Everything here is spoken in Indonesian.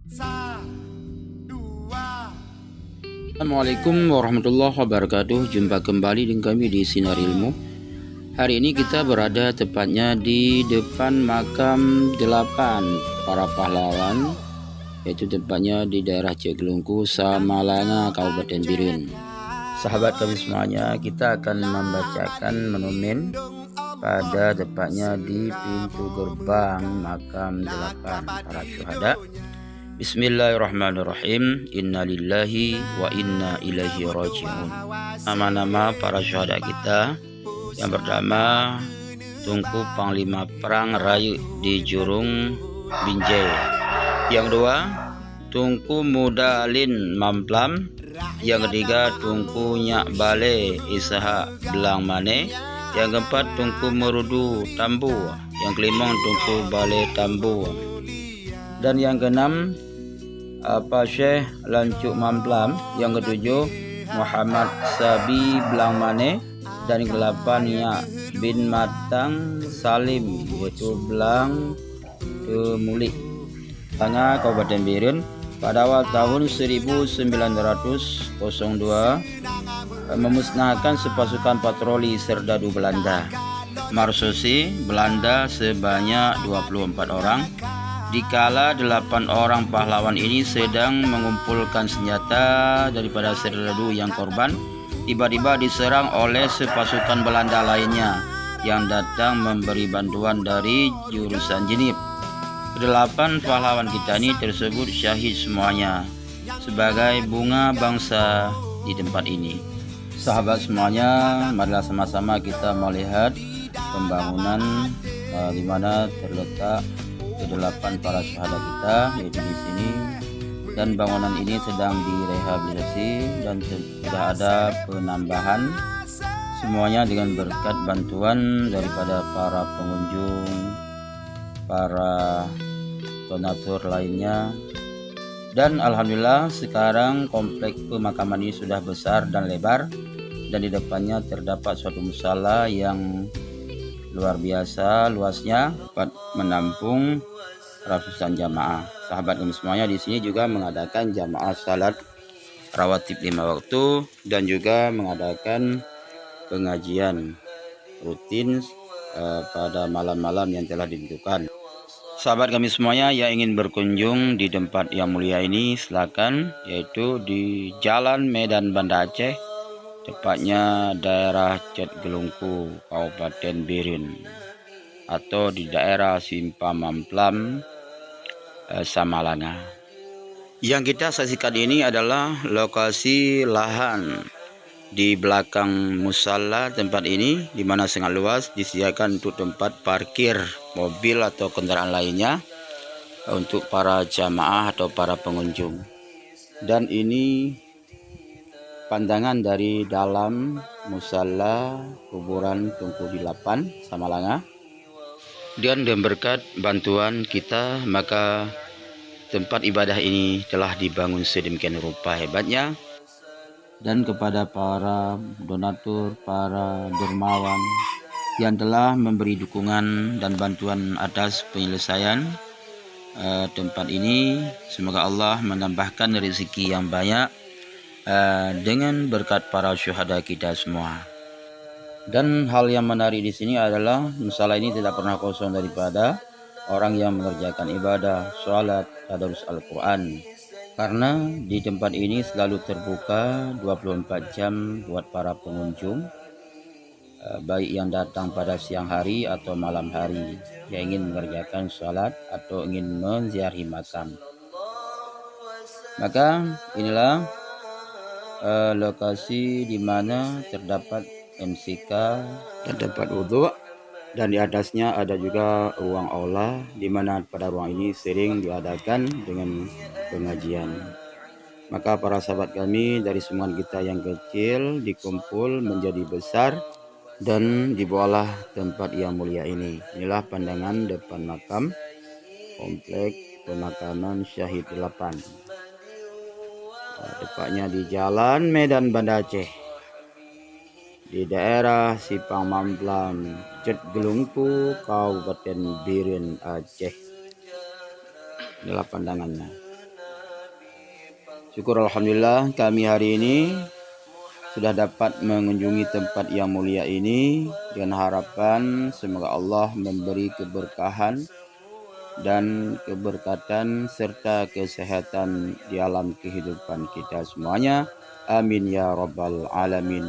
Assalamualaikum warahmatullahi wabarakatuh. Jumpa kembali dengan kami di Sinar Ilmu. Hari ini kita berada tepatnya di depan makam 8 para pahlawan, yaitu tepatnya di daerah Ceglungku, Samalanga, Kabupaten Biren. Sahabat kami semuanya, kita akan membacakan monumen pada tepatnya di pintu gerbang makam 8 para syuhada. Bismillahirrahmanirrahim. Innalillahi wa inna ilaihi raji'un. Nama-nama para syuhada kita yang pertama, Tunku Panglima Perang Rayu di Jurung Binjai. Yang kedua, Tunku Mudalin Mamplam. Yang ketiga, Tunku Nyak Bale Isaha Belang Mane. Yang keempat, Tunku Merudu Tambu. Yang kelima, Tunku Bale Tambu. Dan yang keenam, Syekh Lancuk Mamplam. Yang ketujuh, Muhammad Sabi Belang Mane. Dan yang ke-8, Nyak bin Matang Salim, yaitu Belang Kemulik, Tengah, Kabupaten Biren. Pada awal tahun 1902 memusnahkan sepasukan patroli serdadu Belanda. Marsosi Belanda sebanyak 24 orang. Dikala 8 orang pahlawan ini sedang mengumpulkan senjata daripada serdadu yang korban, tiba-tiba diserang oleh sepasukan Belanda lainnya yang datang memberi bantuan dari jurusan Jenip. 8 pahlawan kita ini tersebut syahid semuanya sebagai bunga bangsa di tempat ini. Sahabat semuanya, marilah sama-sama kita melihat pembangunan di mana terletak ke-8 para syuhada kita, yaitu di sini, dan bangunan ini sedang direhabilitasi dan sudah ada penambahan, semuanya dengan berkat bantuan daripada para pengunjung, para donatur lainnya. Dan alhamdulillah sekarang kompleks pemakaman ini sudah besar dan lebar, dan di depannya terdapat suatu musala yang luar biasa luasnya, dapat menampung ratusan jamaah. Sahabat kami semuanya, di sini juga mengadakan jamaah salat rawatib 5 waktu dan juga mengadakan pengajian rutin pada malam-malam yang telah ditentukan. Sahabat kami semuanya yang ingin berkunjung di tempat yang mulia ini, silakan, yaitu di Jalan Medan Banda Aceh, tepatnya daerah Ceglungku, Kabupaten Biren, atau di daerah Simpang Mamplam, Samalanga. Yang kita saksikan ini adalah lokasi lahan di belakang musala tempat ini, di mana sangat luas, disediakan untuk tempat parkir mobil atau kendaraan lainnya untuk para jamaah atau para pengunjung. Dan ini pandangan dari dalam musala kuburan Tunku 8 Samalanga. Dan berkat bantuan kita, maka tempat ibadah ini telah dibangun sedemikian rupa hebatnya. Dan kepada para donatur, para dermawan yang telah memberi dukungan dan bantuan atas penyelesaian tempat ini, semoga Allah menambahkan rezeki yang banyak dengan berkat para syuhada kita semua. Dan hal yang menarik di sini adalah musala ini tidak pernah kosong daripada orang yang mengerjakan ibadah, sholat, tadarus Al-Quran. Karena di tempat ini selalu terbuka 24 jam buat para pengunjung, baik yang datang pada siang hari atau malam hari, yang ingin mengerjakan sholat atau ingin menziarahi makam. Maka inilah lokasi di mana terdapat MCK, terdapat wudhu, dan di atasnya ada juga ruang aula, di mana pada ruang ini sering diadakan dengan pengajian. Maka para sahabat kami, dari semua kita yang kecil dikumpul menjadi besar dan dibawalah tempat yang mulia ini. Inilah pandangan depan makam kompleks pemakaman Syahid 8, tepatnya di Jalan Medan Banda Aceh, di daerah Simpang Mamplam, Ceglungku, Kabupaten Biren, Aceh. Inilah pandangannya. Syukur alhamdulillah kami hari ini sudah dapat mengunjungi tempat yang mulia ini dengan harapan semoga Allah memberi keberkahan dan keberkatan serta kesehatan di alam kehidupan kita semuanya. Amin ya rabbal alamin.